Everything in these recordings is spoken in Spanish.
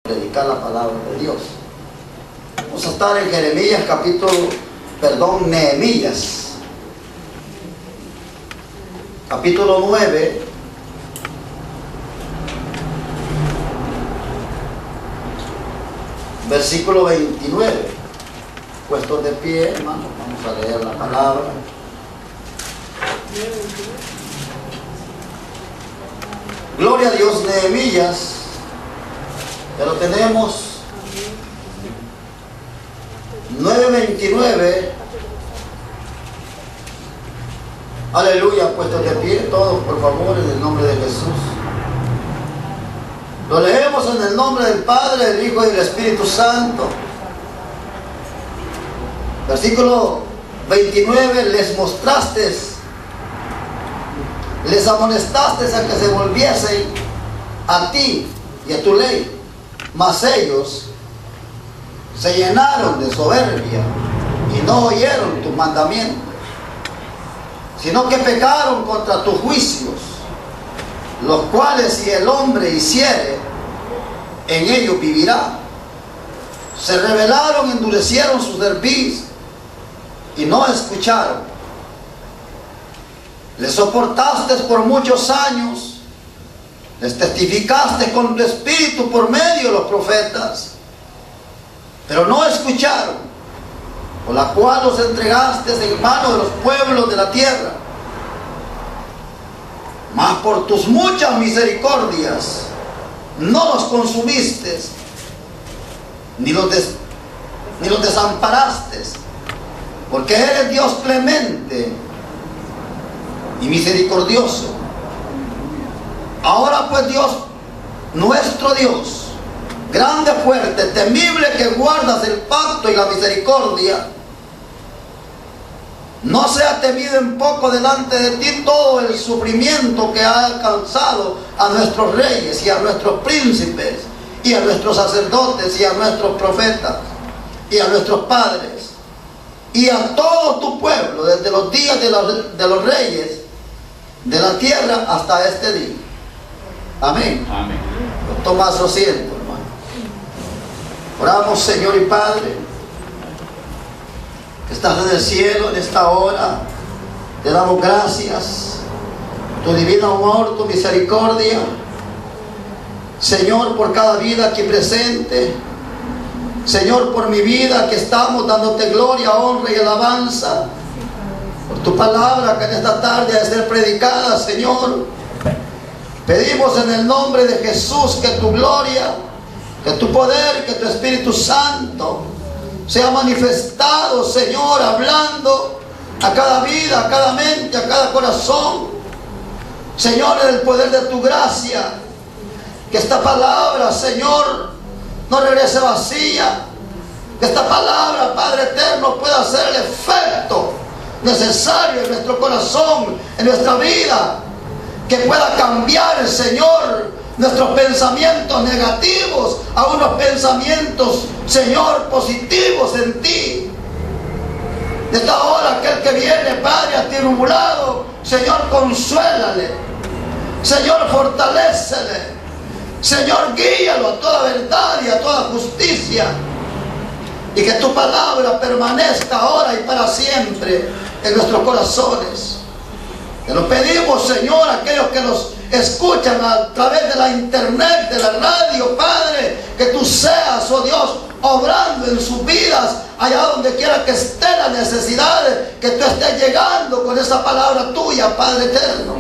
Predicar la palabra de Dios. Vamos a estar en Nehemías, capítulo 9, versículo 29. Puestos de pie, hermanos, vamos a leer la palabra. Gloria a Dios. Nehemías, ya lo tenemos. 9:29. Aleluya, puestos de pie todos, por favor, en el nombre de Jesús. Lo leemos en el nombre del Padre, del Hijo y del Espíritu Santo. Versículo 29. Les amonestaste a que se volviesen a ti y a tu ley, mas ellos se llenaron de soberbia y no oyeron tus mandamientos, sino que pecaron contra tus juicios, los cuales si el hombre hiciere, en ellos vivirá. Se rebelaron, endurecieron su cerviz y no escucharon. Les soportaste por muchos años, les testificaste con tu espíritu por medio de los profetas, pero no escucharon, por la cual los entregaste en manos de los pueblos de la tierra. Mas por tus muchas misericordias no los consumiste, ni los desamparaste, porque eres Dios clemente y misericordioso. Ahora pues, Dios, nuestro Dios, grande, fuerte, temible, que guardas el pacto y la misericordia, no sea temido en poco delante de ti todo el sufrimiento que ha alcanzado a nuestros reyes y a nuestros príncipes y a nuestros sacerdotes y a nuestros profetas y a nuestros padres y a todo tu pueblo desde los días de los reyes de la tierra hasta este día. Amén. Amén. Toma su asiento, hermano. Oramos, Señor y Padre, que estás en el cielo en esta hora. Te damos gracias, tu divino amor, tu misericordia, Señor, por cada vida aquí presente. Señor, por mi vida, que estamos dándote gloria, honra y alabanza, por tu palabra que en esta tarde ha de ser predicada, Señor. Pedimos en el nombre de Jesús que tu gloria, que tu poder, que tu Espíritu Santo sea manifestado, Señor, hablando a cada vida, a cada mente, a cada corazón. Señor, en el poder de tu gracia, que esta palabra, Señor, no regrese vacía. Que esta palabra, Padre eterno, pueda hacer el efecto necesario en nuestro corazón, en nuestra vida. Que pueda cambiar, Señor, nuestros pensamientos negativos a unos pensamientos, Señor, positivos en ti. De esta hora, aquel que viene, Padre, atribulado, Señor, consuélale. Señor, fortalécele. Señor, guíalo a toda verdad y a toda justicia. Y que tu palabra permanezca ahora y para siempre en nuestros corazones. Te lo pedimos, Señor, a aquellos que nos escuchan a través de la internet, de la radio, Padre, que tú seas, oh Dios, obrando en sus vidas, allá donde quiera que estén las necesidades, que tú estés llegando con esa palabra tuya, Padre eterno.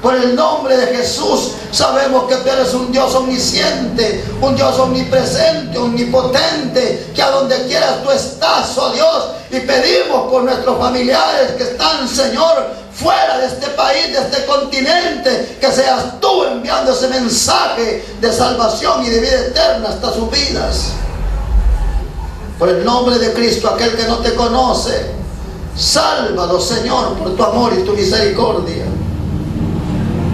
Por el nombre de Jesús, sabemos que tú eres un Dios omnisciente, un Dios omnipresente, omnipotente, que a donde quieras tú estás, oh Dios, y pedimos por nuestros familiares que están, Señor, fuera de este país, de este continente, que seas tú enviando ese mensaje de salvación y de vida eterna hasta sus vidas. Por el nombre de Cristo, aquel que no te conoce, sálvalo, Señor, por tu amor y tu misericordia.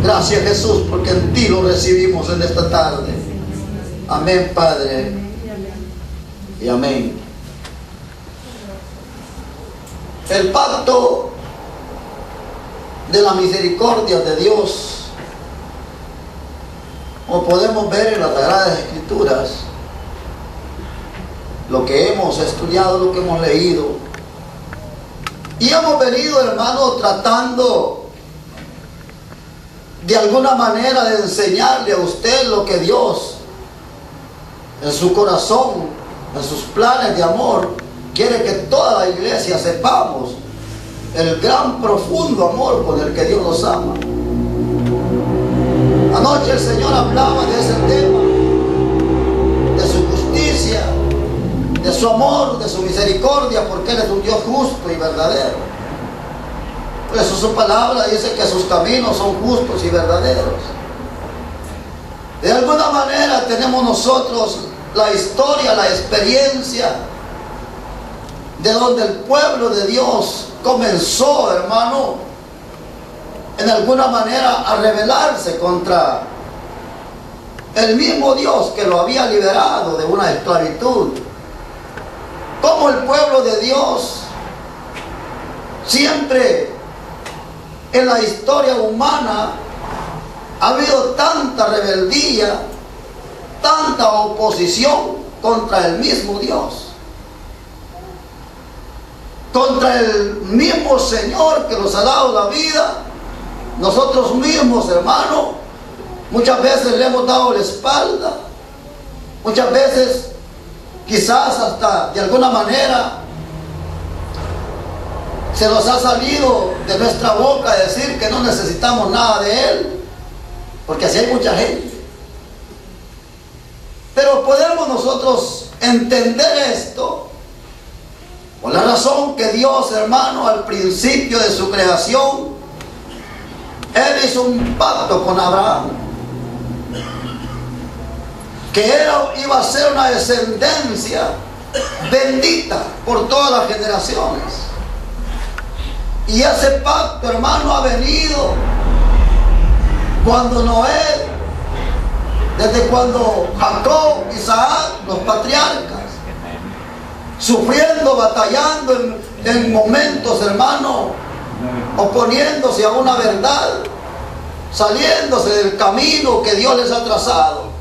Gracias, Jesús, porque en ti lo recibimos en esta tarde. Amén, Padre, y amén. El pacto de la misericordia de Dios, como podemos ver en las Sagradas Escrituras, lo que hemos estudiado, lo que hemos leído. Y hemos venido, hermano, tratando de alguna manera de enseñarle a usted lo que Dios en su corazón, en sus planes de amor, quiere que toda la iglesia sepamos el gran profundo amor con el que Dios nos ama. Anoche el Señor hablaba de ese tema, de su justicia, de su amor, de su misericordia, porque Él es un Dios justo y verdadero. Por eso su palabra dice que sus caminos son justos y verdaderos. De alguna manera tenemos nosotros la historia, la experiencia de donde el pueblo de Dios comenzó, hermano, en alguna manera a rebelarse contra el mismo Dios que lo había liberado de una esclavitud. Como el pueblo de Dios siempre en la historia humana ha habido tanta rebeldía, tanta oposición contra el mismo Dios, contra el mismo Señor que nos ha dado la vida. Nosotros mismos, hermano, muchas veces le hemos dado la espalda, muchas veces quizás hasta de alguna manera se nos ha salido de nuestra boca decir que no necesitamos nada de Él, porque así hay mucha gente. Pero podemos nosotros entender esto por la razón que Dios, hermano, al principio de su creación, Él hizo un pacto con Abraham, que iba a ser una descendencia bendita por todas las generaciones. Y ese pacto, hermano, ha venido cuando Noé, desde cuando Jacob, Isaac, los patriarcas, sufriendo, batallando en momentos, hermano, oponiéndose a una verdad, saliéndose del camino que Dios les ha trazado,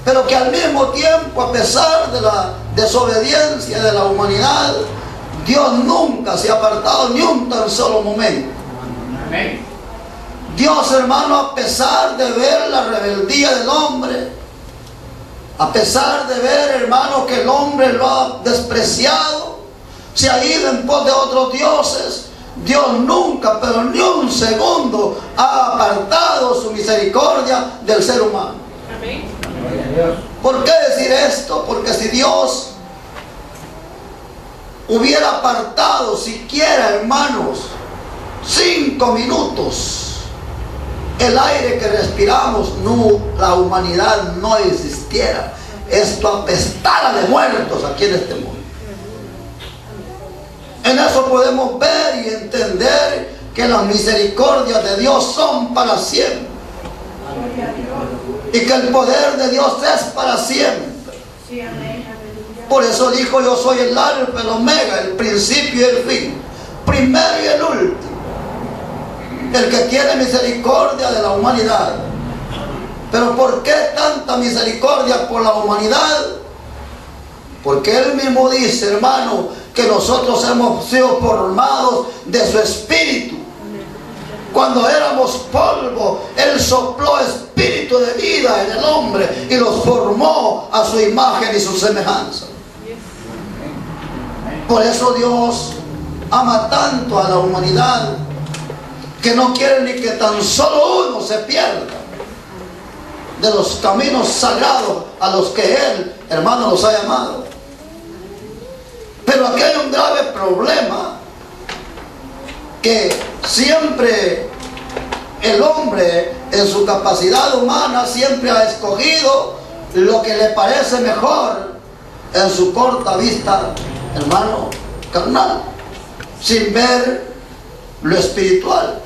pero que al mismo tiempo, a pesar de la desobediencia de la humanidad, Dios nunca se ha apartado ni un tan solo momento. Amén. Dios, hermano, a pesar de ver la rebeldía del hombre, a pesar de ver, hermano, que el hombre lo ha despreciado, se ha ido en pos de otros dioses, Dios nunca, pero ni un segundo, ha apartado su misericordia del ser humano. Amén. ¿Por qué decir esto? Porque si Dios hubiera apartado siquiera, hermanos, 5 minutos el aire que respiramos, no, la humanidad no existiera. Esto apestara de muertos aquí en este mundo. En eso podemos ver y entender que las misericordias de Dios son para siempre, y que el poder de Dios es para siempre. Por eso dijo: yo soy el alfa, el omega, el principio y el fin, primero y el último, el que tiene misericordia de la humanidad. Pero ¿por qué tanta misericordia por la humanidad? Porque Él mismo dice, hermano, que nosotros hemos sido formados de su espíritu. Cuando éramos polvo, Él sopló espíritu de vida en el hombre y los formó a su imagen y su semejanza. Por eso Dios ama tanto a la humanidad, que no quiere ni que tan solo uno se pierda de los caminos sagrados a los que Él, hermano, los ha llamado. Pero aquí hay un grave problema, que siempre el hombre en su capacidad humana siempre ha escogido lo que le parece mejor en su corta vista, hermano, carnal, sin ver lo espiritual.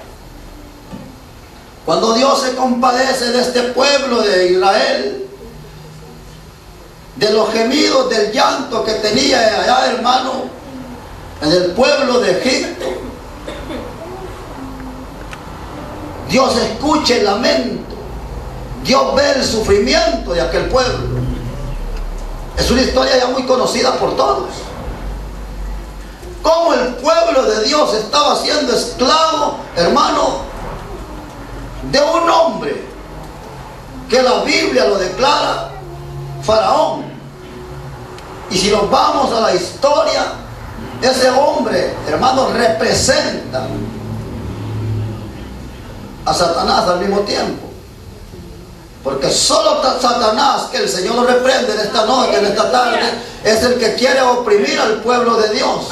Cuando Dios se compadece de este pueblo de Israel, de los gemidos, del llanto que tenía allá, hermano, en el pueblo de Egipto, Dios escucha el lamento, Dios ve el sufrimiento de aquel pueblo. Es una historia ya muy conocida por todos. Cómo el pueblo de Dios estaba siendo esclavo, hermano, de un hombre que la Biblia lo declara Faraón. Y si nos vamos a la historia, ese hombre, hermano, representa a Satanás al mismo tiempo. Porque solo Satanás, que el Señor lo reprende en esta noche, en esta tarde, es el que quiere oprimir al pueblo de Dios.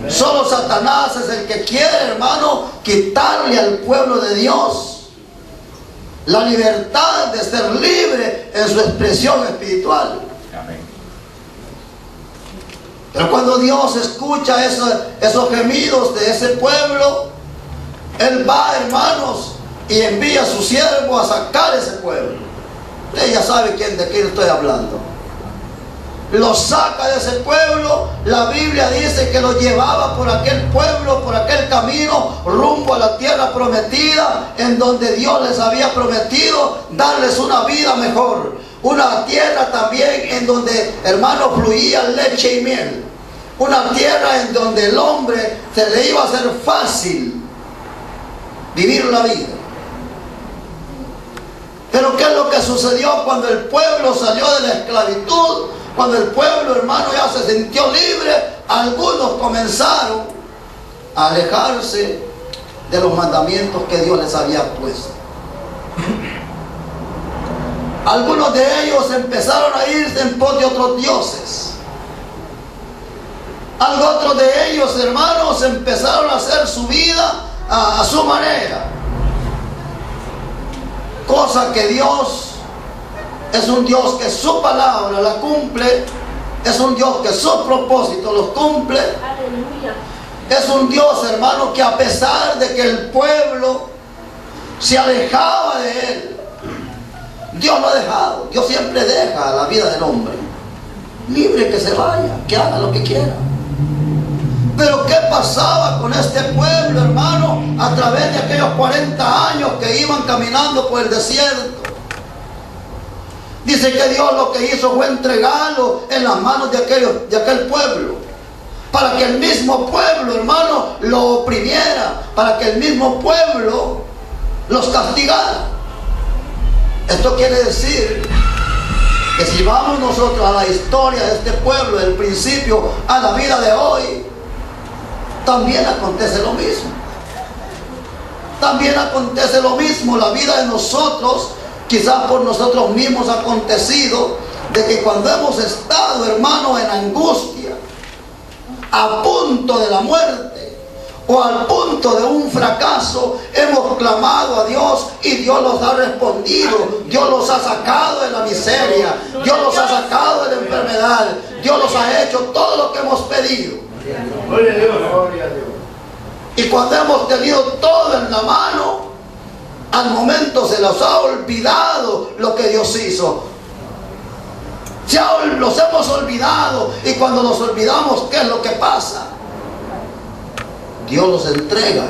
Solo Satanás es el que quiere, hermano, quitarle al pueblo de Dios la libertad de ser libre en su expresión espiritual. Pero cuando Dios escucha esos gemidos de ese pueblo, Él va, hermanos, y envía a su siervo a sacar ese pueblo. Usted ya sabe de quién estoy hablando. Lo saca de ese pueblo. La Biblia dice que lo llevaba por aquel pueblo, por aquel camino, rumbo a la tierra prometida, en donde Dios les había prometido darles una vida mejor. Una tierra también en donde, hermanos, fluía leche y miel. Una tierra en donde el hombre se le iba a hacer fácil vivir la vida. Pero ¿qué es lo que sucedió cuando el pueblo salió de la esclavitud? Cuando el pueblo, hermano, ya se sintió libre, algunos comenzaron a alejarse de los mandamientos que Dios les había puesto. Algunos de ellos empezaron a irse en pos de otros dioses. Otros de ellos, hermanos, empezaron a hacer su vida a su manera. Cosa que Dios es un Dios que su palabra la cumple. Es un Dios que sus propósitos los cumple. Aleluya. Es un Dios, hermano, que a pesar de que el pueblo se alejaba de Él, Dios lo ha dejado. Dios siempre deja la vida del hombre libre, que se vaya, que haga lo que quiera. Pero ¿qué pasaba con este pueblo, hermano, a través de aquellos 40 años que iban caminando por el desierto? Dice que Dios lo que hizo fue entregarlo en las manos de aquel pueblo, para que el mismo pueblo, hermano, lo oprimiera, para que el mismo pueblo los castigara. Esto quiere decir que si vamos nosotros a la historia de este pueblo, del principio a la vida de hoy, también acontece lo mismo. También acontece lo mismo. La vida de nosotros, quizás por nosotros mismos ha acontecido, de que cuando hemos estado, hermano, en angustia, a punto de la muerte o al punto de un fracaso, hemos clamado a Dios y Dios nos ha respondido. Dios los ha sacado de la miseria, Dios los ha sacado de la enfermedad, Dios los ha hecho todo lo que hemos pedido. Gloria a Dios. Gloria a Dios. Y cuando hemos tenido todo en la mano, al momento se nos ha olvidado lo que Dios hizo. Los hemos olvidado. Y cuando nos olvidamos, ¿qué es lo que pasa? Dios los entrega,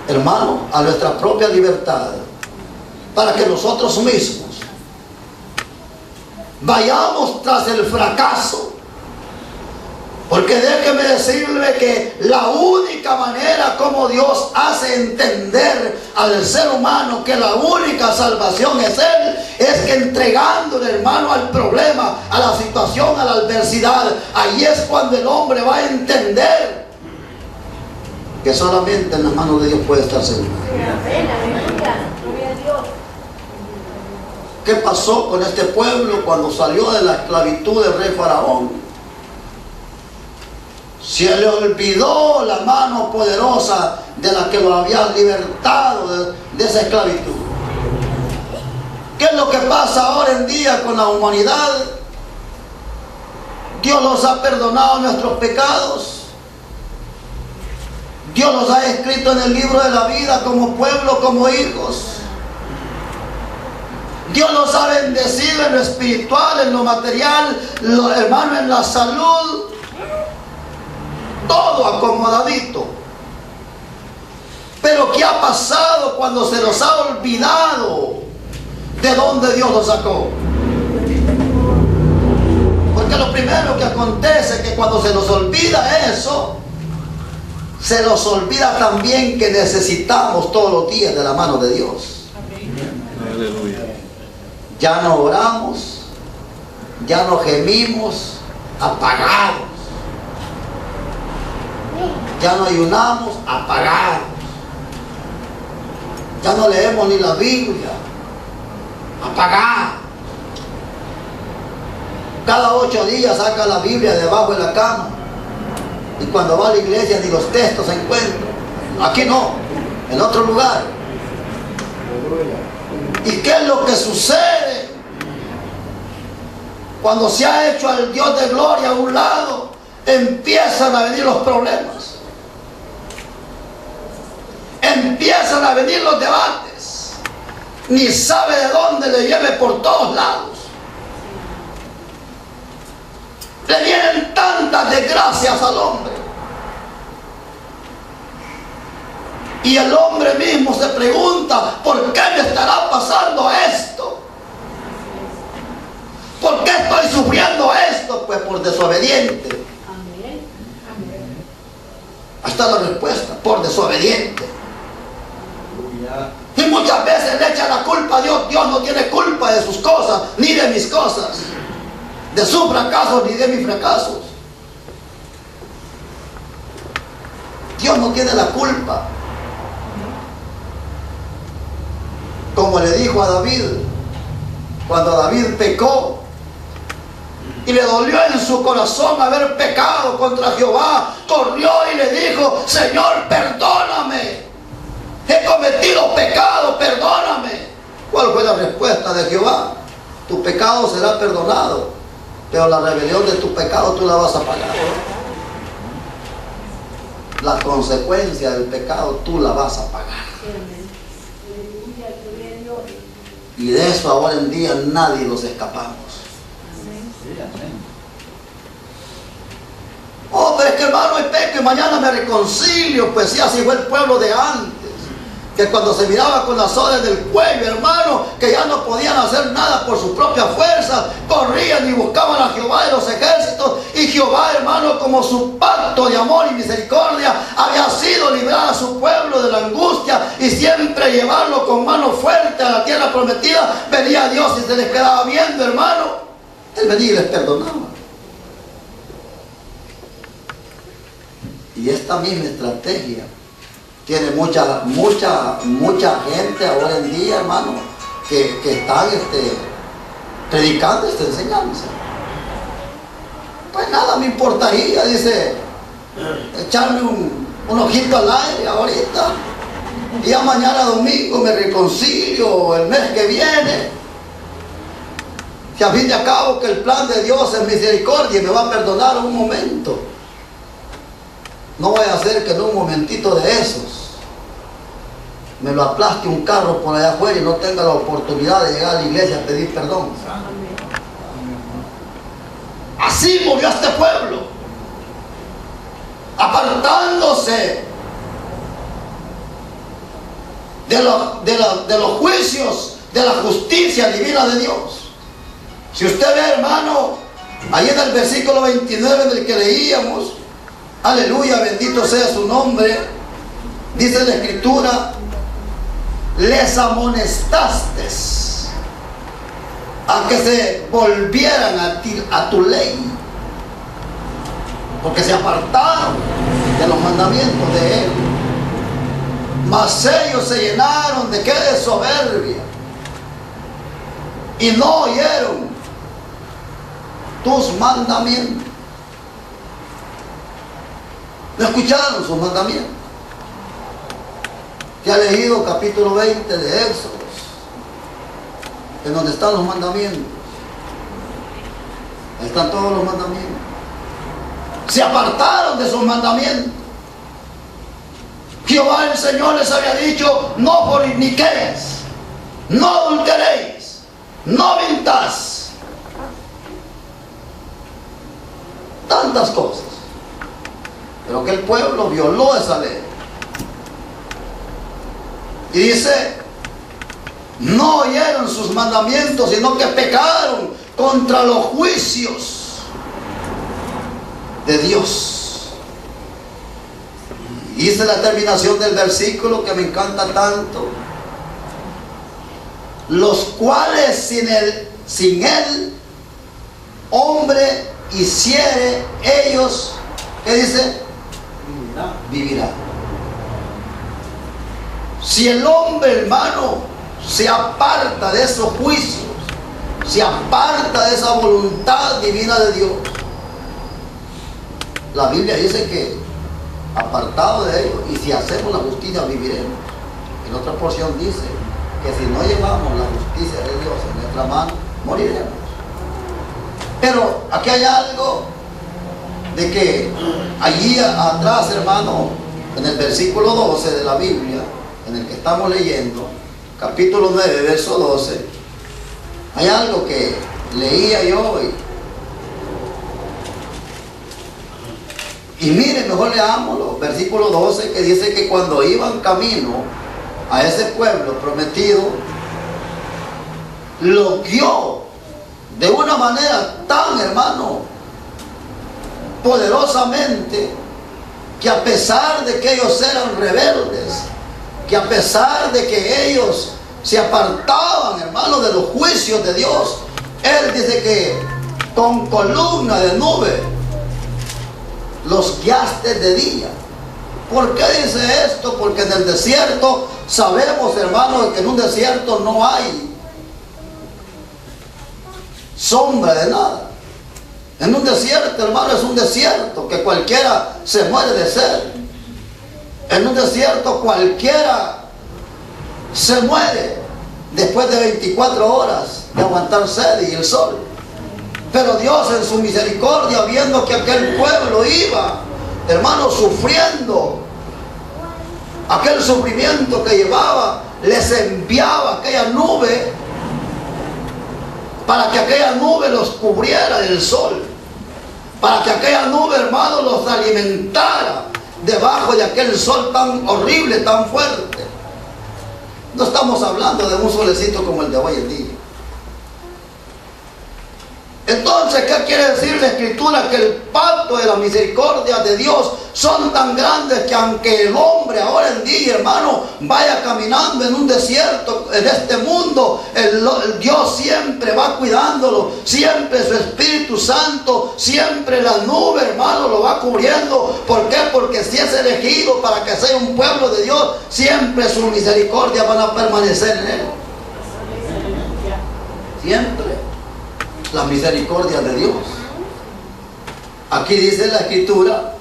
hermano, a nuestra propia libertad, para que nosotros mismos vayamos tras el fracaso. Porque déjeme decirle que la única manera como Dios hace entender al ser humano que la única salvación es Él, es que entregándole, hermano, al problema, a la situación, a la adversidad, ahí es cuando el hombre va a entender que solamente en las manos de Dios puede estar seguro. ¿Qué pasó con este pueblo cuando salió de la esclavitud del rey Faraón? Se le olvidó la mano poderosa de la que lo había libertado de esa esclavitud. ¿Qué es lo que pasa ahora en día con la humanidad? Dios nos ha perdonado nuestros pecados. Dios nos ha escrito en el libro de la vida como pueblo, como hijos. Dios nos ha bendecido en lo espiritual, en lo material, hermano, en la salud. Todo acomodadito. Pero ¿qué ha pasado cuando se nos ha olvidado de dónde Dios nos sacó? lo primero que acontece es que cuando se nos olvida eso, se nos olvida también que necesitamos todos los días de la mano de Dios. Aleluya. Ya no oramos, ya no gemimos, apagados. Ya no ayunamos, apagados. Ya no leemos ni la Biblia, apagados. Cada 8 días saca la Biblia debajo de la cama. Y cuando va a la iglesia ni los textos se encuentran. Aquí no, en otro lugar. ¿Y qué es lo que sucede? Cuando se ha hecho al Dios de gloria a un lado, empiezan a venir los problemas. Empiezan a venir los debates. Ni sabe de dónde le lleve por todos lados. Le vienen tantas desgracias al hombre. Y el hombre mismo se pregunta, ¿por qué me estará pasando esto? ¿Por qué estoy sufriendo esto? Pues por desobediente. Ahí está la respuesta, por desobediente. Y muchas veces le echan la culpa a Dios. Dios no tiene culpa de sus cosas, ni de mis cosas, de sus fracasos, ni de mis fracasos. Dios no tiene la culpa. Como le dijo a David, cuando David pecó y le dolió en su corazón haber pecado contra Jehová, corrió y le dijo: Señor, perdóname, he cometido pecado, perdóname. ¿Cuál fue la respuesta de Jehová? Tu pecado será perdonado, pero la rebelión de tu pecado tú la vas a pagar. La consecuencia del pecado tú la vas a pagar. Y de eso ahora en día nadie nos escapamos. Oh, pero es que hermano, hoy peco y mañana me reconcilio. Pues sí, así fue el pueblo de antes, que cuando se miraba con las sogas del cuello, hermano, que ya no podían hacer nada por su propia fuerza, corrían y buscaban a Jehová de los ejércitos. Y Jehová, hermano, como su pacto de amor y misericordia, había sido librar a su pueblo de la angustia y siempre llevarlo con mano fuerte a la tierra prometida. Venía Dios y se les quedaba viendo, hermano. Él venía y les perdonaba. Y esta misma estrategia tiene mucha gente ahora en día, hermano, que están predicando esta enseñanza. Pues nada me importaría, dice, echarme un ojito al aire ahorita. Y ya mañana domingo me reconcilio, el mes que viene. Que a fin de cabo que el plan de Dios es misericordia y me va a perdonar en un momento. No voy a hacer que en un momentito de esos me lo aplaste un carro por allá afuera y no tenga la oportunidad de llegar a la iglesia a pedir perdón. Así murió este pueblo, apartándose de los juicios, de la justicia divina de Dios. Si usted ve, hermano, ahí en el versículo 29 del que leíamos, aleluya, bendito sea su nombre, dice la escritura: les amonestaste a que se volvieran a tu ley, porque se apartaron de los mandamientos de él. Mas ellos se llenaron de qué, de soberbia, y no oyeron tus mandamientos. No escucharon sus mandamientos. Que ha leído capítulo 20 de Éxodo, en donde están los mandamientos. Ahí están todos los mandamientos. Se apartaron de sus mandamientos. Jehová el Señor les había dicho: no forniquéis, no adulteréis, no mintáis. Tantas cosas. Pero que el pueblo violó esa ley. Y dice: no oyeron sus mandamientos, sino que pecaron contra los juicios de Dios. Hice la terminación del versículo que me encanta tanto. Los cuales sin él hombre hiciere ellos, ¿qué dice? Vivirá. Si el hombre, hermano, se aparta de esos juicios, se aparta de esa voluntad divina de Dios, la Biblia dice que apartado de ellos, y si hacemos la justicia viviremos. En otra porción dice que si no llevamos la justicia de Dios en nuestra mano, moriremos. Pero aquí hay algo de que allí atrás, hermano, en el versículo 12 de la Biblia, en el que estamos leyendo, capítulo 9, verso 12, hay algo que leía yo hoy. Y miren, mejor leámoslo, versículo 12, que dice que cuando iban camino a ese pueblo prometido, lo guió de una manera tan, hermano, poderosamente, que a pesar de que ellos eran rebeldes, que a pesar de que ellos se apartaban, hermano, de los juicios de Dios, Él dice que con columna de nube los guiaste de día. ¿Por qué dice esto? Porque en el desierto sabemos, hermano, que en un desierto no hay sombra de nada. En un desierto, hermano, es un desierto que cualquiera se muere de sed. En un desierto cualquiera se muere después de 24 horas de aguantar sed y el sol. Pero Dios en su misericordia, viendo que aquel pueblo iba, hermano, sufriendo aquel sufrimiento que llevaba, les enviaba aquella nube para que aquella nube los cubriera del sol, para que aquella nube, hermano, los alimentara debajo de aquel sol tan horrible, tan fuerte. No estamos hablando de un solecito como el de hoy en día. Entonces, ¿qué quiere decir la Escritura? Que el pacto de la misericordia de Dios son tan grandes que aunque el hombre ahora en día, hermano, vaya caminando en un desierto en este mundo, el Dios siempre va cuidándolo, siempre su Espíritu Santo, siempre la nube, hermano, lo va cubriendo. ¿Por qué? Porque si es elegido para que sea un pueblo de Dios, siempre su misericordia van a permanecer en él. Siempre la misericordia de Dios. Aquí dice la Escritura,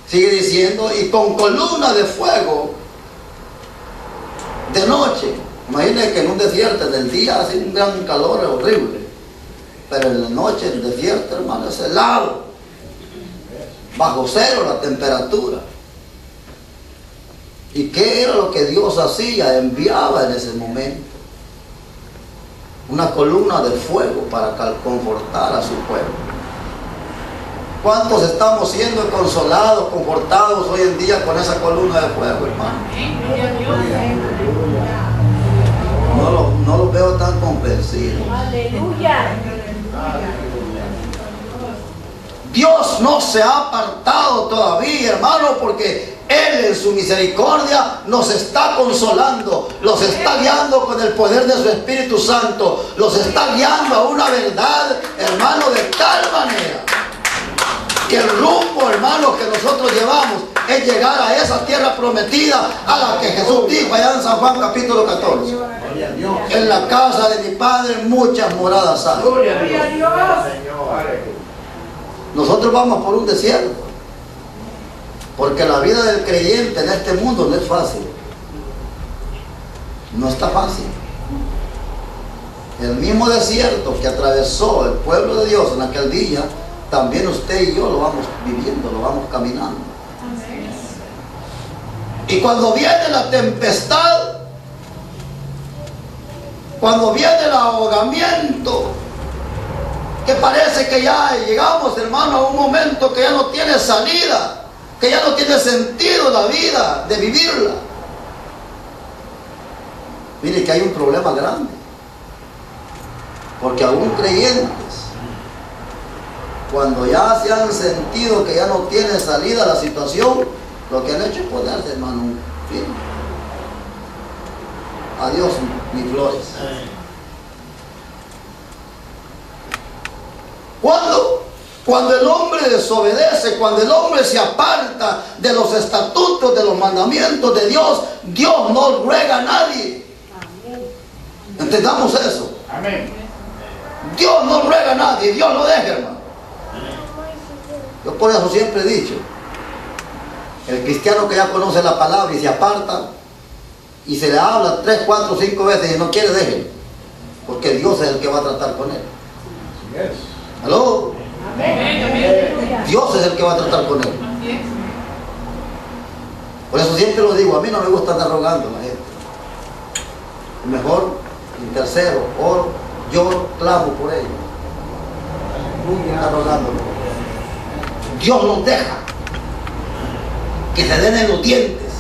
sigue diciendo, y con columna de fuego de noche. Imagínense que en un desierto en el día hace un gran calor horrible, pero en la noche el desierto, hermano, es helado, bajo cero la temperatura. ¿Y qué era lo que Dios hacía? Enviaba en ese momento una columna de fuego para confortar a su pueblo. ¿Cuántos estamos siendo consolados, confortados hoy en día con esa columna de fuego, hermano? No los veo tan convencidos. Aleluya. Dios no se ha apartado todavía, hermano, porque Él en su misericordia nos está consolando, los está guiando con el poder de su Espíritu Santo, los está guiando a una verdad, hermano, de tal manera que el rumbo, hermano, que nosotros llevamos es llegar a esa tierra prometida a la que Jesús dijo allá en San Juan capítulo 14. En la casa de mi Padre muchas moradas hay. Nosotros vamos por un desierto, porque la vida del creyente en este mundo no es fácil. No está fácil. El mismo desierto que atravesó el pueblo de Dios en aquel día, también usted y yo lo vamos viviendo, lo vamos caminando. Y cuando viene la tempestad, cuando viene el ahogamiento, que parece que ya llegamos, hermano, a un momento que ya no tiene salida, que ya no tiene sentido la vida de vivirla. Mire que hay un problema grande, porque aún creyentes cuando ya se han sentido que ya no tiene salida la situación, lo que han hecho es ponerse, hermano, un fin. Adiós, mis flores. Cuando el hombre desobedece, cuando el hombre se aparta de los estatutos, de los mandamientos de Dios, Dios no ruega a nadie. Entendamos eso. Amén. Dios no ruega a nadie, Dios lo deja, hermano. Yo por eso siempre he dicho, el cristiano que ya conoce la palabra y se aparta y se le habla 3, 4, 5 veces y no quiere, déjelo, porque Dios es el que va a tratar con él. ¿Aló? Dios es el que va a tratar con él. Por eso siempre lo digo, a mí no me gusta andar rogando a la gente. Mejor intercedo, oro, lloro, clamo por ellos. Nunca rogándolo. Dios los deja que se den en los dientes,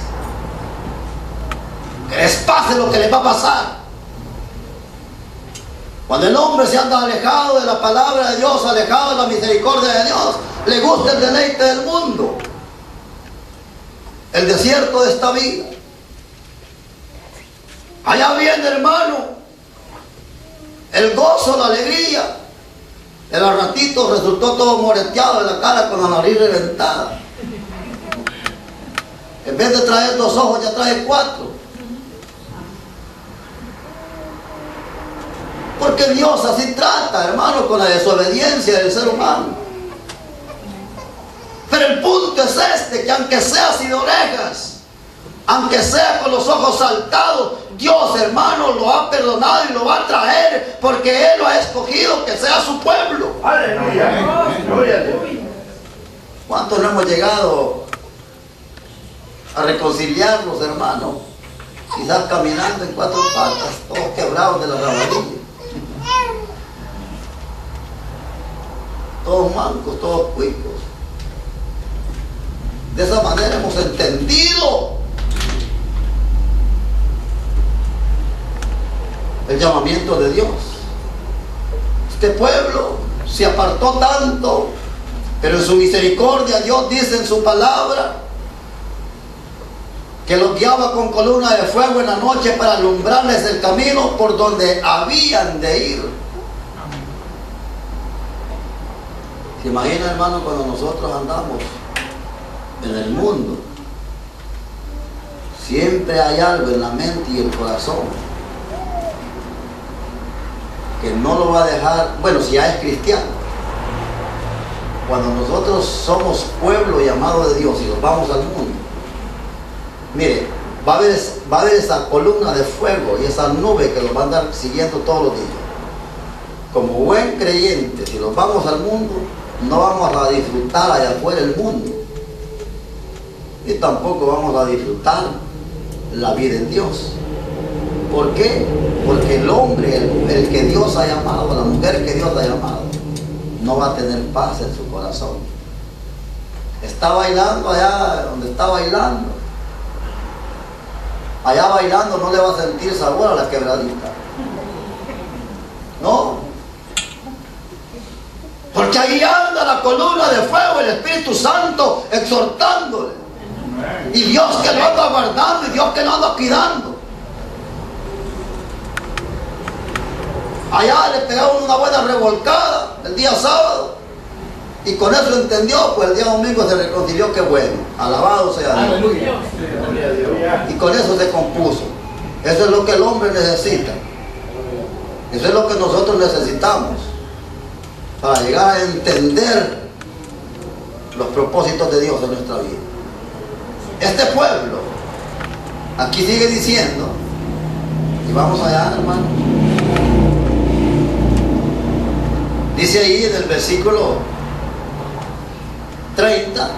que les pase lo que les va a pasar. Cuando el hombre se anda alejado de la palabra de Dios, alejado de la misericordia de Dios, le gusta el deleite del mundo, el desierto de esta vida. Allá viene, hermano, el gozo, la alegría. El ratito resultó todo moreteado de la cara con la nariz reventada. En vez de traer 2 ojos, ya trae 4. Porque Dios así trata, hermano, con la desobediencia del ser humano. Pero el punto es este, que aunque sea sin orejas, aunque sea con los ojos saltados, Dios, hermano, lo ha perdonado y lo va a traer, porque Él lo ha escogido que sea su pueblo. Aleluya. Gloria a Dios. ¿Cuántos no hemos llegado a reconciliarnos, hermano? Quizás caminando en 4 patas, todos quebrados de la rabadilla, todos mancos, todos cuicos. De esa manera hemos entendido el llamamiento de Dios. Este pueblo se apartó tanto, pero en su misericordia Dios dice en su palabra que los guiaba con columna de fuego en la noche para alumbrarles el camino por donde habían de ir. ¿Se imagina, hermano, cuando nosotros andamos en el mundo? Siempre hay algo en la mente y el corazón que no lo va a dejar, bueno, si ya es cristiano. Cuando nosotros somos pueblo llamado de Dios y nos vamos al mundo, mire, va a haber esa columna de fuego y esa nube que los va a andar siguiendo todos los días. Como buen creyente, si nos vamos al mundo, no vamos a disfrutar allá afuera el mundo, y tampoco vamos a disfrutar la vida en Dios. ¿Por qué? Porque el hombre, el que Dios ha llamado, la mujer que Dios ha llamado, no va a tener paz en su corazón. Está bailando allá donde está bailando. Allá bailando no le va a sentir sabor a la quebradita. No. Porque ahí anda la columna de fuego, el Espíritu Santo exhortándole. Y Dios que lo anda guardando y Dios que lo anda cuidando. Allá le pegaron una buena revolcada el día sábado. Y con eso entendió, pues el día domingo se reconcilió, qué bueno. Alabado sea Dios. Aleluya. Y con eso se compuso. Eso es lo que el hombre necesita. Eso es lo que nosotros necesitamos para llegar a entender los propósitos de Dios en nuestra vida. Este pueblo, aquí sigue diciendo, y vamos allá, hermano. Dice ahí en el versículo 30,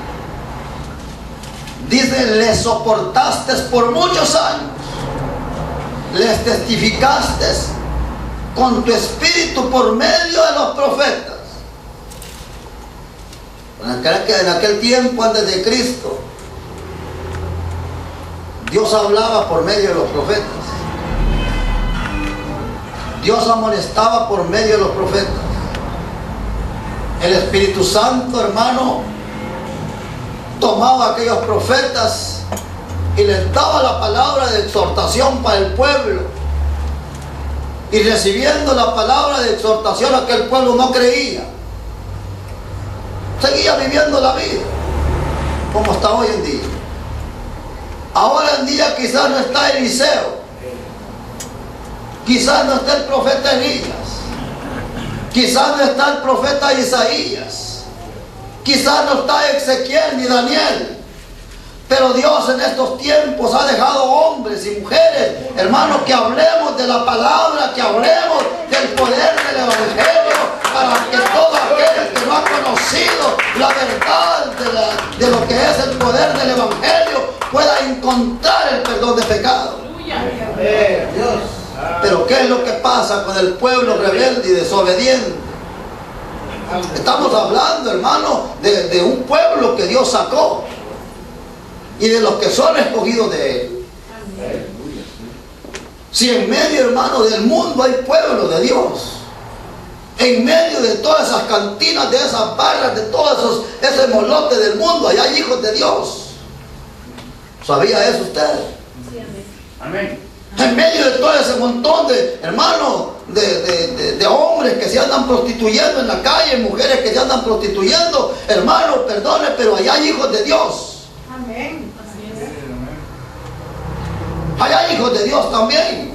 dice: les soportaste por muchos años, les testificaste con tu espíritu por medio de los profetas. En aquel tiempo antes de Cristo, Dios hablaba por medio de los profetas. Dios amonestaba por medio de los profetas. El Espíritu Santo, hermano, tomaba a aquellos profetas y les daba la palabra de exhortación para el pueblo. Y recibiendo la palabra de exhortación, aquel pueblo no creía. Seguía viviendo la vida como está hoy en día. Ahora en día quizás no está Eliseo, quizás no está el profeta Elías, quizás no está el profeta Isaías, quizás no está Ezequiel ni Daniel. Pero Dios en estos tiempos ha dejado hombres y mujeres, hermanos, que hablemos de la palabra, que hablemos del poder del Evangelio, para que todo aquel que no ha conocido la verdad de lo que es el poder del Evangelio pueda encontrar el perdón de pecado. Pero ¿qué es lo que pasa con el pueblo rebelde y desobediente? Estamos hablando, hermano, de un pueblo que Dios sacó y de los que son escogidos de Él. Si en medio, hermano, del mundo hay pueblo de Dios, en medio de todas esas cantinas, de esas barras, de todos esos molotes del mundo, allá hay hijos de Dios. ¿Sabía eso usted? Sí, Amén. En medio de todo ese montón de, hermanos, de hombres que se andan prostituyendo en la calle, mujeres que se andan prostituyendo, hermanos, perdone, pero allá hay hijos de Dios. Amén. Así es. Allá hay hijos de Dios también,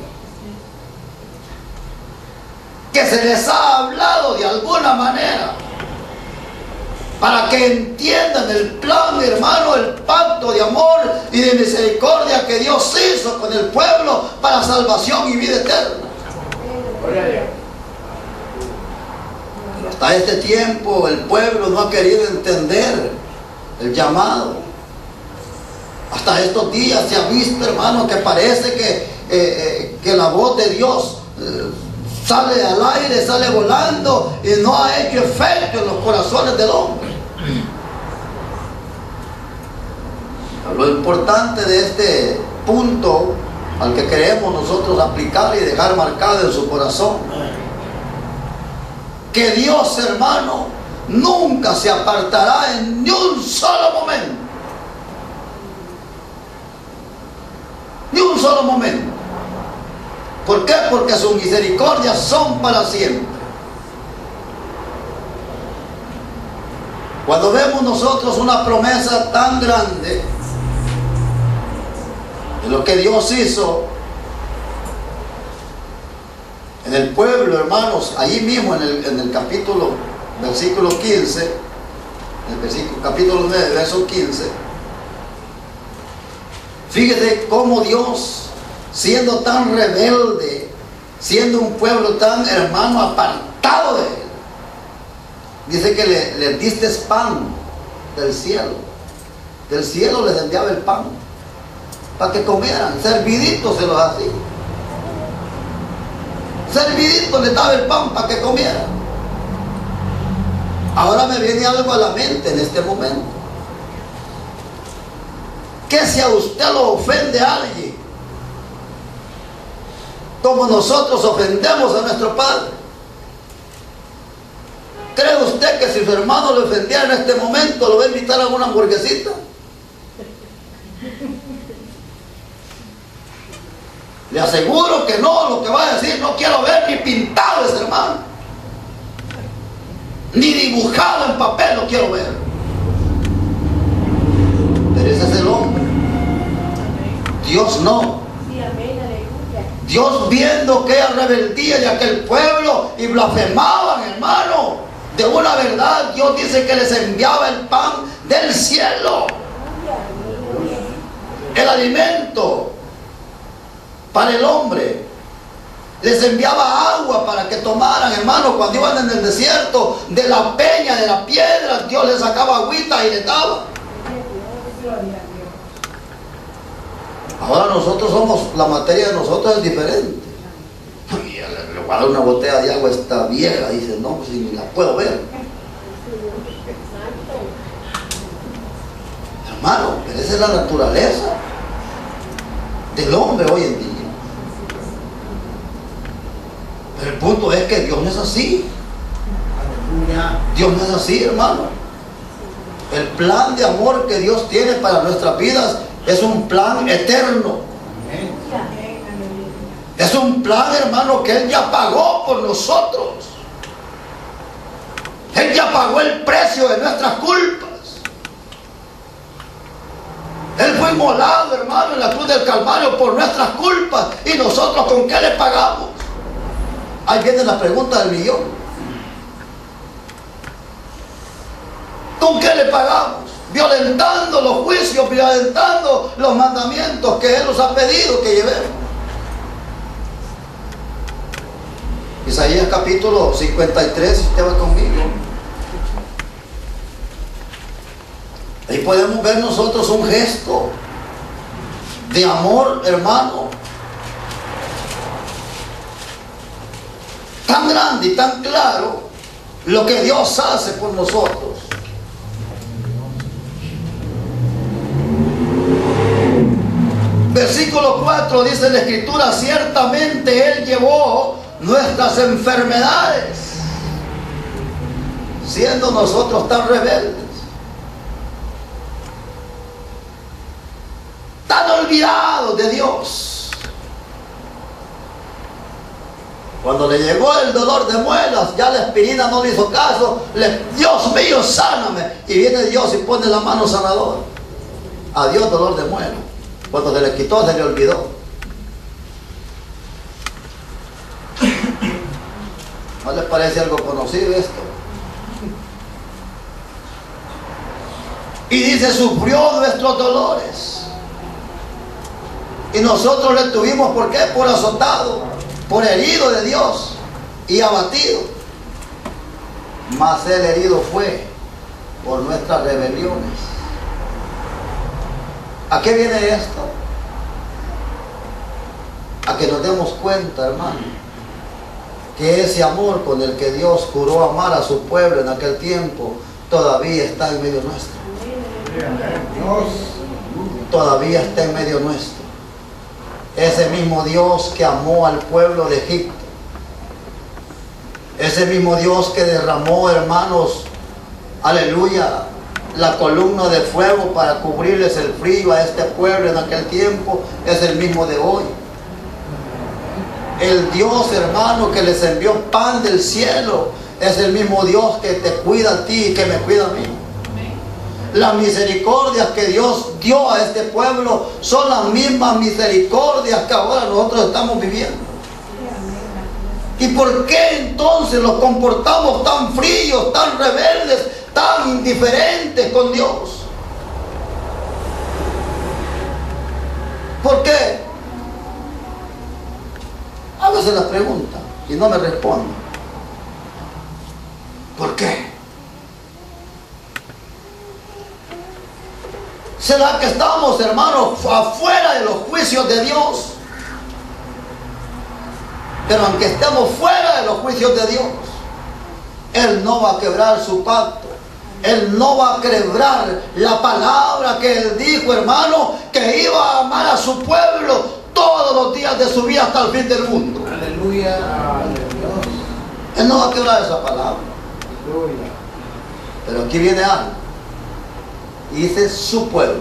que se les ha hablado de alguna manera para que entiendan el plan, hermano, el pacto de amor y de misericordia que Dios hizo con el pueblo para salvación y vida eterna. Pero hasta este tiempo el pueblo no ha querido entender el llamado. Hasta estos días se ha visto, hermano, que parece que la voz de Dios sale al aire, sale volando y no ha hecho efecto en los corazones del hombre. Lo importante de este punto al que queremos nosotros aplicar y dejar marcado en su corazón, que Dios, hermano, nunca se apartará en ni un solo momento. Ni un solo momento. ¿Por qué? Porque sus misericordias son para siempre. Cuando vemos nosotros una promesa tan grande de lo que Dios hizo en el pueblo, hermanos, allí mismo en el capítulo, versículo 15, capítulo 9, verso 15, fíjese cómo Dios, siendo tan rebelde, siendo un pueblo tan, hermano, apartado de Él, dice que les diste pan del cielo. Del cielo les enviaba el pan para que comieran, servidito se los hacía. Servidito les daba el pan para que comieran. Ahora me viene algo a la mente en este momento. Que si a usted lo ofende a alguien, como nosotros ofendemos a nuestro Padre, ¿cree usted que si su hermano le ofendiera en este momento, lo va a invitar a una hamburguesita? Le aseguro que no. Lo que va a decir: no quiero ver ni pintado ese hermano, ni dibujado en papel lo quiero ver. Pero ese es el hombre. Dios no. Sí, amén, aleluya. Dios, viendo aquella rebeldía de aquel pueblo y blasfemaban, hermano, de una verdad, Dios dice que les enviaba el pan del cielo, el alimento para el hombre. Les enviaba agua para que tomaran, hermano. Cuando iban en el desierto, de la peña, de la piedra, Dios les sacaba agüita y les daba. Ahora nosotros somos, la materia de nosotros es diferente. Ay, le voy a dar una botella de agua a esta vieja, dice, no, pues ni la puedo ver. Hermano, pero esa es la naturaleza del hombre hoy en día. Pero el punto es que Dios no es así. Dios no es así, hermano. El plan de amor que Dios tiene para nuestras vidas es un plan eterno. Es un plan, hermano, que Él ya pagó por nosotros. Él ya pagó el precio de nuestras culpas. Él fue inmolado, hermano, en la cruz del Calvario por nuestras culpas. ¿Y nosotros con qué le pagamos? Ahí viene la pregunta del millón. ¿Con qué le pagamos? Violentando los juicios, violentando los mandamientos que Él nos ha pedido que llevemos. Isaías capítulo 53, si usted va conmigo. Ahí podemos ver nosotros un gesto de amor, hermano, tan grande y tan claro, lo que Dios hace por nosotros. Versículo 4 dice la Escritura: ciertamente Él llevó nuestras enfermedades, siendo nosotros tan rebeldes, tan olvidados de Dios. Cuando le llegó el dolor de muelas, ya la aspirina no le hizo caso. Dios mío, sáname. Y viene Dios y pone la mano sanadora. Adiós dolor de muelas. Cuando se le quitó, se le olvidó. ¿No les parece algo conocido esto? Y dice: sufrió nuestros dolores. Y nosotros le tuvimos, ¿por qué? Por azotado, por herido de Dios y abatido. Mas el herido fue por nuestras rebeliones. ¿A qué viene esto? A que nos demos cuenta, hermano, que ese amor con el que Dios juró amar a su pueblo en aquel tiempo todavía está en medio nuestro. Todavía está en medio nuestro. Ese mismo Dios que amó al pueblo de Egipto, ese mismo Dios que derramó, hermanos, aleluya, la columna de fuego para cubrirles el frío a este pueblo en aquel tiempo, es el mismo de hoy. El Dios, hermano, que les envió pan del cielo, es el mismo Dios que te cuida a ti y que me cuida a mí. Las misericordias que Dios dio a este pueblo son las mismas misericordias que ahora nosotros estamos viviendo. ¿Y por qué entonces nos comportamos tan fríos, tan rebeldes, tan indiferentes con Dios? ¿Por qué? Hágase la pregunta y no me responda. ¿Por qué? ¿Será que estamos, hermanos, afuera de los juicios de Dios? Pero aunque estemos fuera de los juicios de Dios, Él no va a quebrar su pacto. Él no va a quebrar la palabra que Él dijo, hermano, que iba a amar a su pueblo todos los días de su vida hasta el fin del mundo. Aleluya. Él no va a quebrar esa palabra. Pero aquí viene algo. Y dice su pueblo,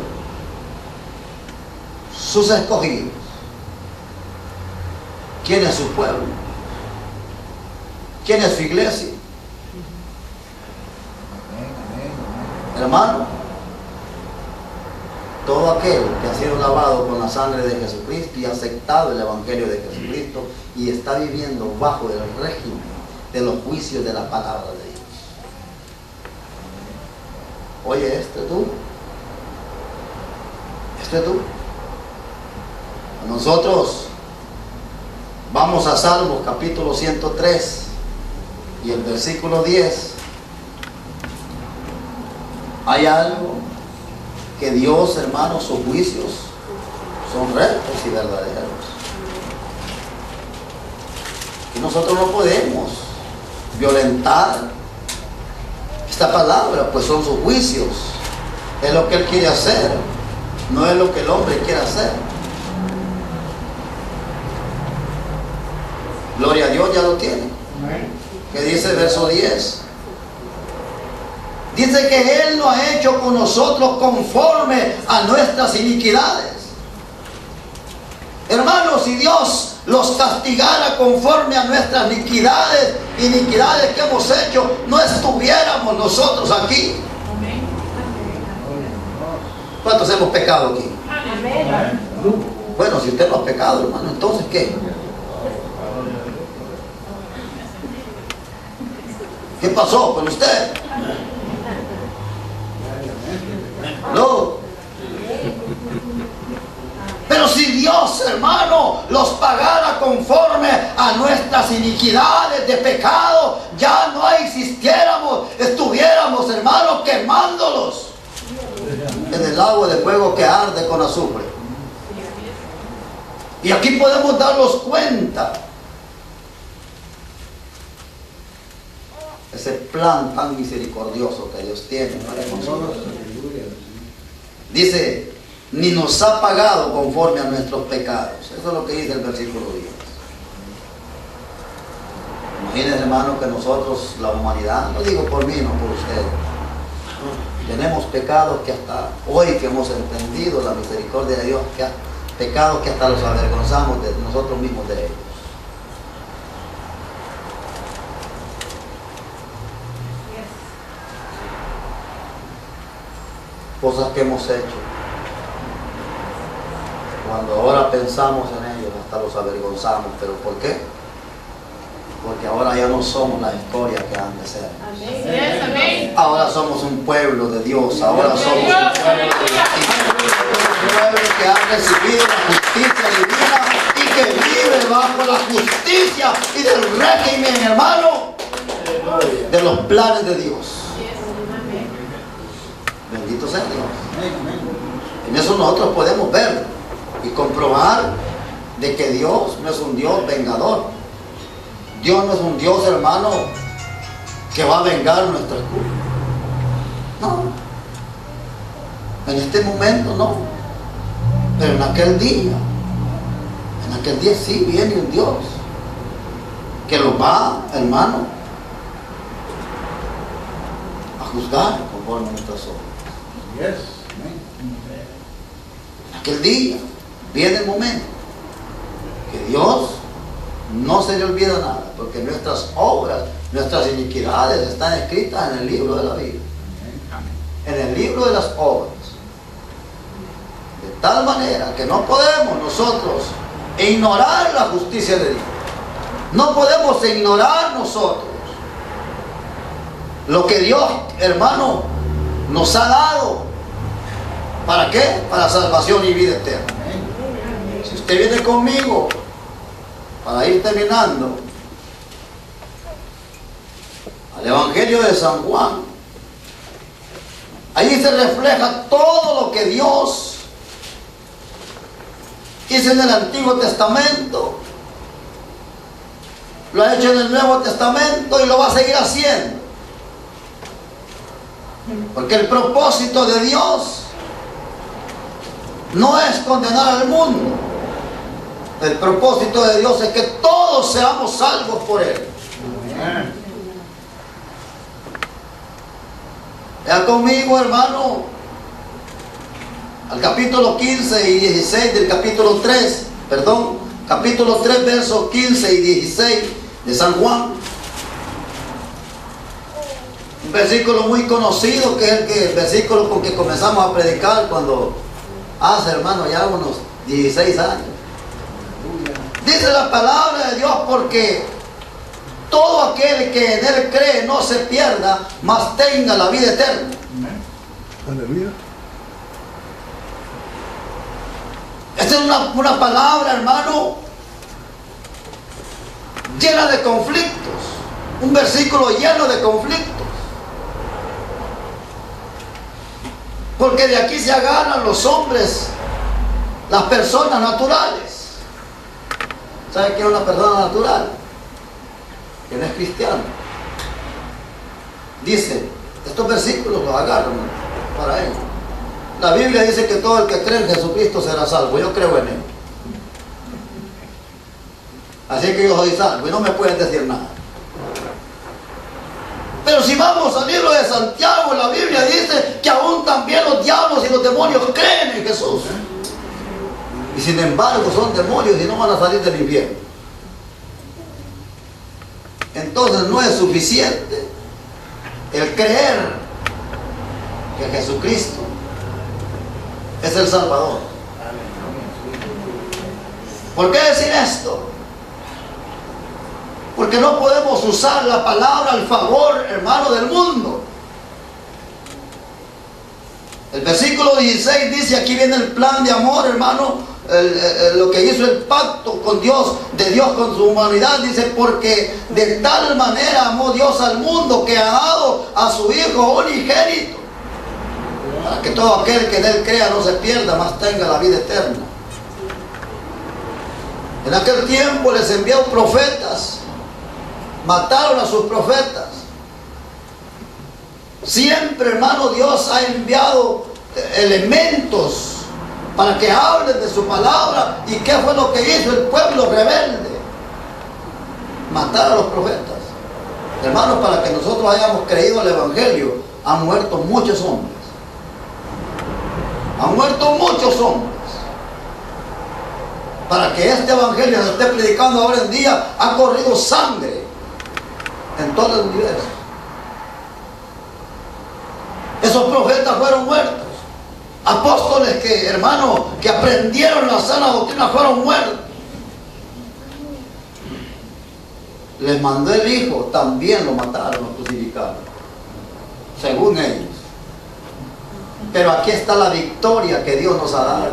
sus escogidos. ¿Quién es su pueblo? ¿Quién es su iglesia? Hermano, todo aquel que ha sido lavado con la sangre de Jesucristo y ha aceptado el Evangelio de Jesucristo y está viviendo bajo el régimen de los juicios de la palabra de Dios. Oye, ¿esto es tú? ¿Esto es tú? Nosotros vamos a Salmos capítulo 103 y el versículo 10. Hay algo que Dios, hermanos, sus juicios son rectos y verdaderos. Y nosotros no podemos violentar esta palabra, pues son sus juicios. Es lo que Él quiere hacer, no es lo que el hombre quiere hacer. Gloria a Dios, ya lo tiene. Que dice el verso 10: Dice que Él no ha hecho con nosotros conforme a nuestras iniquidades. Hermanos, si Dios los castigara conforme a nuestras iniquidades que hemos hecho, no estuviéramos nosotros aquí. ¿Cuántos hemos pecado aquí? Bueno, si usted no ha pecado, hermano, entonces ¿qué? ¿Qué pasó con usted? No. Pero si Dios, hermano, los pagara conforme a nuestras iniquidades de pecado, ya no existiéramos, estuviéramos, hermano, quemándolos en el agua de fuego que arde con azufre. Y aquí podemos darnos cuenta ese plan tan misericordioso que Dios tiene para nosotros. Dice, ni nos ha pagado conforme a nuestros pecados. Eso es lo que dice el versículo 10. Imagínense, hermano, que nosotros, la humanidad, no digo por mí, no por ustedes, tenemos pecados que hasta hoy que hemos entendido la misericordia de Dios, pecados que hasta los avergonzamos de nosotros mismos de ellos. Cosas que hemos hecho, cuando ahora pensamos en ellos, hasta los avergonzamos. ¿Pero por qué? Porque ahora ya no somos la escoria que han de ser. Amén. Ahora somos un pueblo de Dios. Ahora somos un pueblo que ha recibido la justicia divina y que vive bajo la justicia y del régimen, hermano, de los planes de Dios. Bendito sea Dios. En eso nosotros podemos ver y comprobar de que Dios no es un Dios vengador. Dios no es un Dios, hermano, que va a vengar nuestras culpas. No. En este momento no. Pero en aquel día sí viene un Dios que los va, hermano, a juzgar conforme a nuestras obras. En aquel día viene el momento que Dios no se le olvida nada, porque nuestras obras, nuestras iniquidades están escritas en el libro de la vida, en el libro de las obras, de tal manera que no podemos nosotros ignorar la justicia de Dios. No podemos ignorar nosotros lo que Dios, hermano, nos ha dado. ¿Para qué? Para salvación y vida eterna. Si usted viene conmigo, para ir terminando, al Evangelio de San Juan, ahí se refleja todo lo que Dios hizo en el Antiguo Testamento, lo ha hecho en el Nuevo Testamento y lo va a seguir haciendo. Porque el propósito de Dios no es condenar al mundo. El propósito de Dios es que todos seamos salvos por Él. Vea conmigo, hermano, al capítulo 15 y 16 del capítulo 3, capítulo 3, versos 15 y 16 de San Juan. Un versículo muy conocido, que es el versículo con que comenzamos a predicar cuando hace, hermano, ya unos 16 años. Dice la palabra de Dios, porque todo aquel que en Él cree no se pierda, mas tenga la vida eterna. Aleluya. Esta es una palabra, hermano, llena de conflictos. Un versículo lleno de conflictos. Porque de aquí se agarran los hombres, las personas naturales. ¿Sabe qué es una persona natural? Que no es cristiano. Dice, estos versículos los agarran para ellos. La Biblia dice que todo el que cree en Jesucristo será salvo. Yo creo en Él. Así que yo soy salvo y no me pueden decir nada. Pero si vamos al libro de Santiago, la Biblia dice que aún también los diablos y los demonios creen en Jesús. Y sin embargo son demonios y no van a salir del infierno. Entonces no es suficiente el creer que Jesucristo es el Salvador. ¿Por qué decir esto? Porque no podemos usar la palabra al favor, hermano, del mundo. El versículo 16 dice, aquí viene el plan de amor, hermano, lo que hizo el pacto con Dios, de Dios con su humanidad. Dice, porque de tal manera amó Dios al mundo que ha dado a su Hijo unigénito, para que todo aquel que en Él crea no se pierda, mas tenga la vida eterna. En aquel tiempo les envió profetas, mataron a sus profetas. Siempre, hermano, Dios ha enviado elementos para que hablen de su palabra. ¿Y qué fue lo que hizo el pueblo rebelde? Matar a los profetas. Hermanos, para que nosotros hayamos creído el Evangelio, han muerto muchos hombres. Han muerto muchos hombres. Para que este Evangelio se esté predicando ahora en día, ha corrido sangre en todo el universo. Esos profetas fueron muertos. Apóstoles que, hermanos, que aprendieron la sana doctrina fueron muertos. Les mandó el Hijo, también lo mataron, lo crucificaron, según ellos. Pero aquí está la victoria que Dios nos ha dado.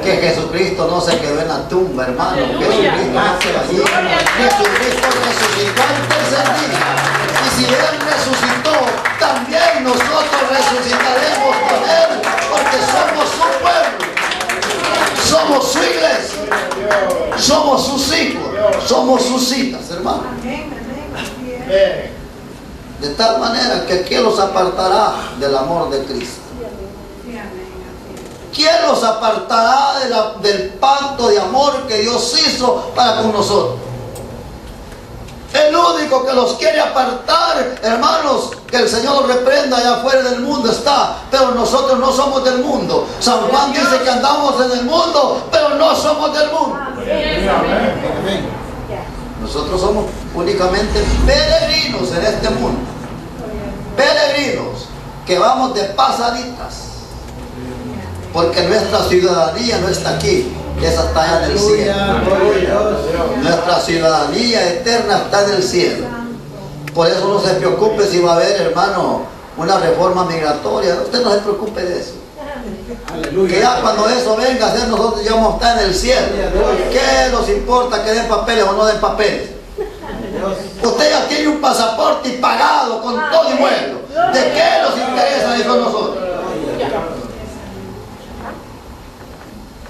Que Jesucristo no se quedó en la tumba, hermano. Jesucristo no se allí. Jesucristo resucitó al tercer día. Y si Él resucitó, también nosotros resucitaremos con Él, porque somos su pueblo, somos su iglesia, somos sus hijos, somos sus hijas, hermano. De tal manera que ¿quién los apartará del amor de Cristo? ¿Quién los apartará del pacto de amor que Dios hizo para con nosotros? El único que los quiere apartar, hermanos, que el Señor los reprenda, allá afuera del mundo está, pero nosotros no somos del mundo. San Juan dice que andamos en el mundo, pero no somos del mundo. Nosotros somos únicamente peregrinos en este mundo. Peregrinos que vamos de pasaditas. Porque nuestra ciudadanía no está aquí, esa está allá en el cielo. Nuestra ciudadanía eterna está en el cielo. Por eso no se preocupe si va a haber, hermano, una reforma migratoria. Usted no se preocupe de eso. Que ya cuando eso venga a ser, nosotros ya vamos a estar en el cielo. ¿Qué nos importa que den papeles o no den papeles? Usted ya tiene un pasaporte y pagado con todo y vuelo. ¿De qué nos interesa eso a nosotros?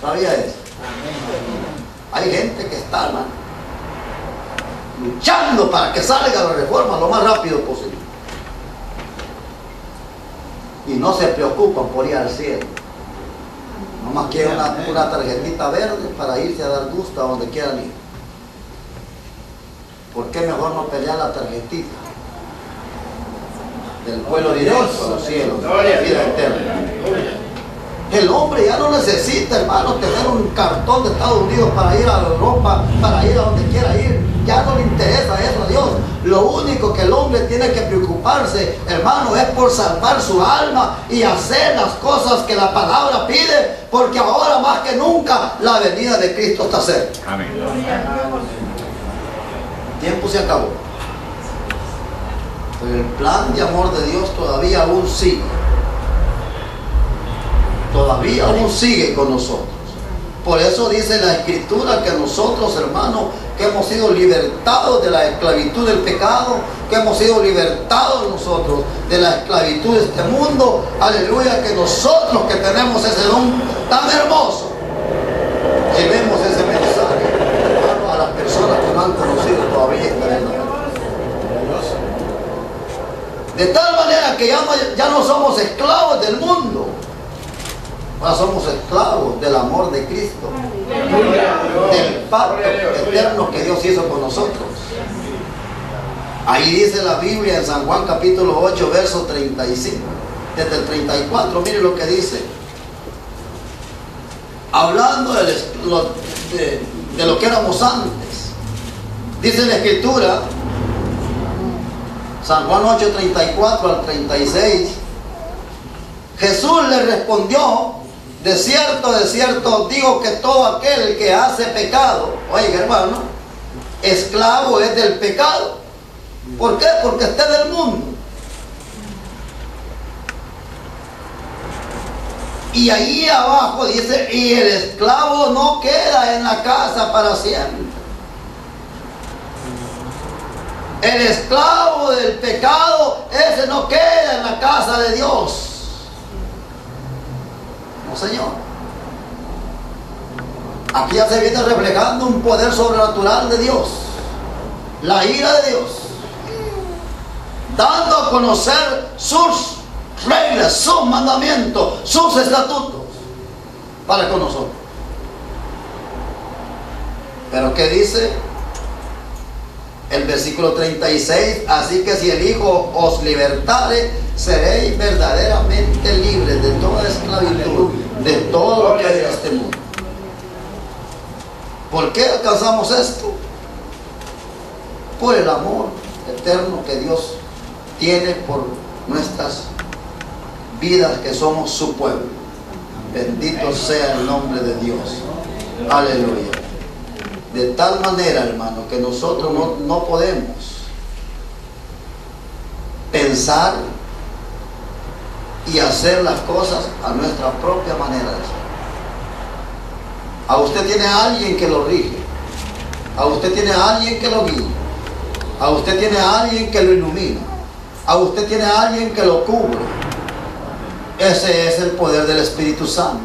¿Sabía eso? Hay gente que está, hermano, luchando para que salga la reforma lo más rápido posible. Y no se preocupan por ir al cielo. Nomás quieren una tarjetita verde para irse a dar gusto a donde quieran ir. ¿Por qué mejor no pelear la tarjetita del vuelo directo a los cielos, la vida eterna? El hombre ya no necesita, hermano, tener un cartón de Estados Unidos para ir a Europa, para ir a donde quiera ir. Ya no le interesa eso a Dios. Lo único que el hombre tiene que preocuparse, hermano, es por salvar su alma y hacer las cosas que la palabra pide, porque ahora más que nunca la venida de Cristo está cerca. Amén. El tiempo se acabó. Pero el plan de amor de Dios todavía aún sigue. Todavía aún sigue con nosotros. Por eso dice la Escritura que nosotros, hermanos, que hemos sido libertados de la esclavitud del pecado, que hemos sido libertados nosotros de la esclavitud de este mundo, aleluya, que nosotros que tenemos ese don tan hermoso, llevemos ese mensaje, hermano, a las personas que no han conocido todavía esta verdad. De tal manera que ya no somos esclavos del mundo. Ahora somos esclavos del amor de Cristo, del pacto eterno que Dios hizo con nosotros. Ahí dice la Biblia en San Juan capítulo 8, verso 35. Desde el 34, mire lo que dice. Hablando de lo que éramos antes. Dice la Escritura, San Juan 8, 34 al 36. Jesús le respondió: de cierto os digo que todo aquel que hace pecado, oiga hermano, esclavo es del pecado. ¿Por qué? Porque está del mundo. Y ahí abajo dice: y el esclavo no queda en la casa para siempre. El esclavo del pecado, ese no queda en la casa de Dios. No, Señor. Aquí ya se viene reflejando un poder sobrenatural de Dios. La ira de Dios. Dando a conocer sus reglas, sus mandamientos, sus estatutos para con nosotros. Pero ¿qué dice el versículo 36? Así que si el Hijo os libertare, seréis verdaderamente libres de toda esclavitud, de todo lo que es de este mundo. ¿Por qué alcanzamos esto? Por el amor eterno que Dios tiene por nuestras vidas, que somos su pueblo. Bendito sea el nombre de Dios. Aleluya. De tal manera, hermano, que nosotros no podemos pensar y hacer las cosas a nuestra propia manera de ser. A usted tiene a alguien que lo rige, a usted tiene a alguien que lo guía, a usted tiene a alguien que lo ilumina, a usted tiene a alguien que lo cubre. Ese es el poder del Espíritu Santo.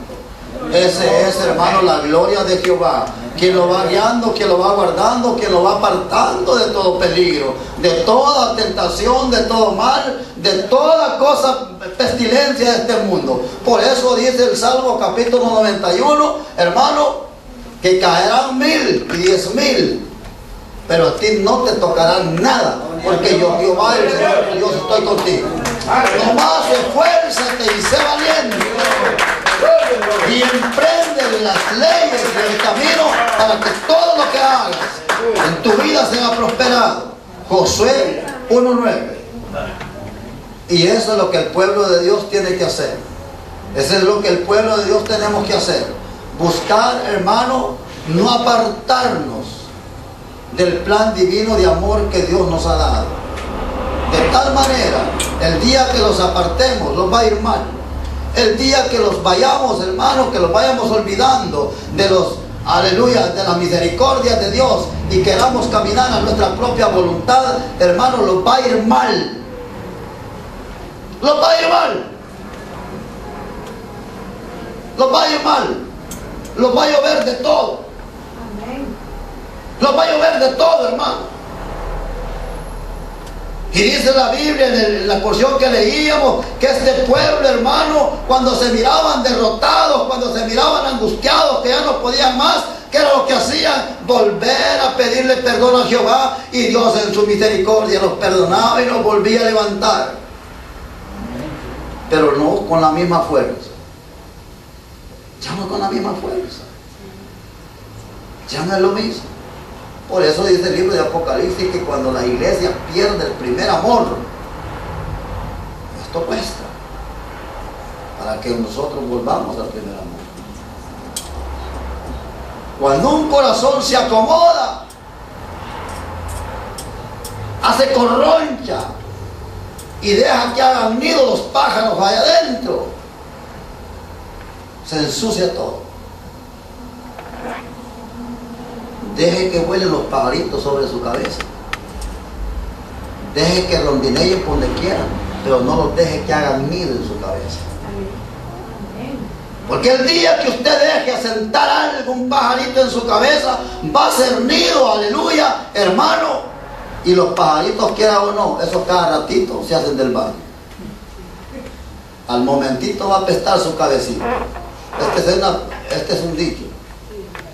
Ese es, hermano, la gloria de Jehová, quien lo va guiando, quien lo va guardando, quien lo va apartando de todo peligro, de toda tentación, de todo mal, de toda cosa, pestilencia de este mundo. Por eso dice el Salmo capítulo 91, hermano, que caerán 1000 y 10.000, pero a ti no te tocará nada, porque yo, Jehová, el Señor tu Dios, estoy contigo. Nomás esfuérzate y sé valiente, y emprende las leyes y el camino, para que todo lo que hagas en tu vida sea prosperado. Josué 1:9. Y eso es lo que el pueblo de Dios tiene que hacer. Eso es lo que el pueblo de Dios tenemos que hacer. Buscar, hermano, no apartarnos del plan divino de amor que Dios nos ha dado. De tal manera, el día que los apartemos, nos va a ir mal. El día que los vayamos, hermanos, que los vayamos olvidando de los, aleluya, de la misericordia de Dios, y queramos caminar a nuestra propia voluntad, hermanos, los va a ir mal. Los va a ir mal. Los va a ir mal. Los va a llover de todo. Los va a llover de todo, hermano. Y dice la Biblia en la porción que leíamos, que este pueblo, hermano, cuando se miraban derrotados, cuando se miraban angustiados, que ya no podían más, ¿qué era lo que hacían? Volver a pedirle perdón a Jehová, y Dios en su misericordia los perdonaba y los volvía a levantar. Pero no con la misma fuerza. Ya no con la misma fuerza. Ya no es lo mismo. Por eso dice el libro de Apocalipsis que cuando la iglesia pierde el primer amor, esto cuesta, para que nosotros volvamos al primer amor. Cuando un corazón se acomoda, hace corroncha y deja que hagan nido los pájaros allá adentro, se ensucia todo. Deje que vuelen los pajaritos sobre su cabeza. Deje que rondineen por donde quieran, pero no los deje que hagan nido en su cabeza. Porque el día que usted deje asentar algún pajarito en su cabeza, va a ser nido, aleluya, hermano. Y los pajaritos, quiera o no, esos cada ratito se hacen del baño. Al momentito va a apestar su cabecita. Este es un dicho.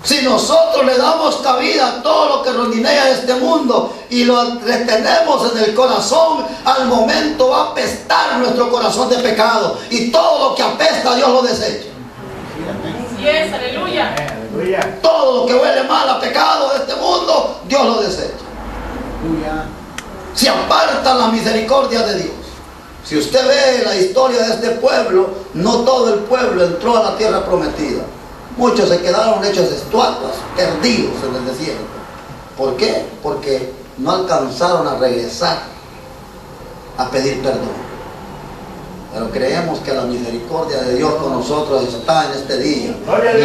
Si nosotros le damos cabida a todo lo que rondinea este mundo y lo retenemos en el corazón, al momento va a apestar nuestro corazón de pecado. Y todo lo que apesta, Dios lo desecha. Así es, aleluya. Aleluya. Todo lo que huele mal a pecado de este mundo, Dios lo desecha. Se aparta la misericordia de Dios. Si usted ve la historia de este pueblo, no todo el pueblo entró a la tierra prometida. Muchos se quedaron hechos estatuas, perdidos en el desierto. ¿Por qué? Porque no alcanzaron a regresar a pedir perdón. Pero creemos que la misericordia de Dios con nosotros está en este día.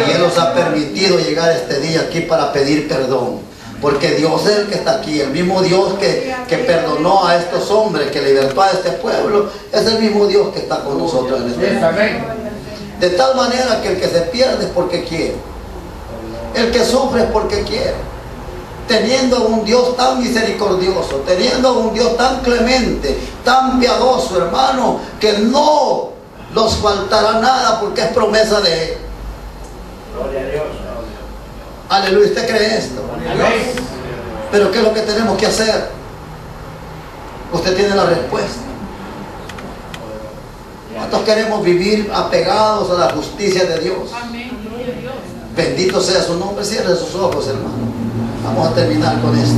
Y Él nos ha permitido llegar este día aquí para pedir perdón. Porque Dios es el que está aquí. El mismo Dios que perdonó a estos hombres, que libertó a este pueblo, es el mismo Dios que está con nosotros en este día. De tal manera que el que se pierde es porque quiere. El que sufre es porque quiere. Teniendo un Dios tan misericordioso, teniendo un Dios tan clemente, tan piadoso, hermano, que no nos faltará nada porque es promesa de Él. Gloria a Dios. Aleluya, ¿usted cree esto? Amén. Pero ¿qué es lo que tenemos que hacer? Usted tiene la respuesta. ¿Cuántos queremos vivir apegados a la justicia de Dios? Amén. Gloria a Dios. Bendito sea su nombre. Cierre sus ojos, hermano. Vamos a terminar con esto.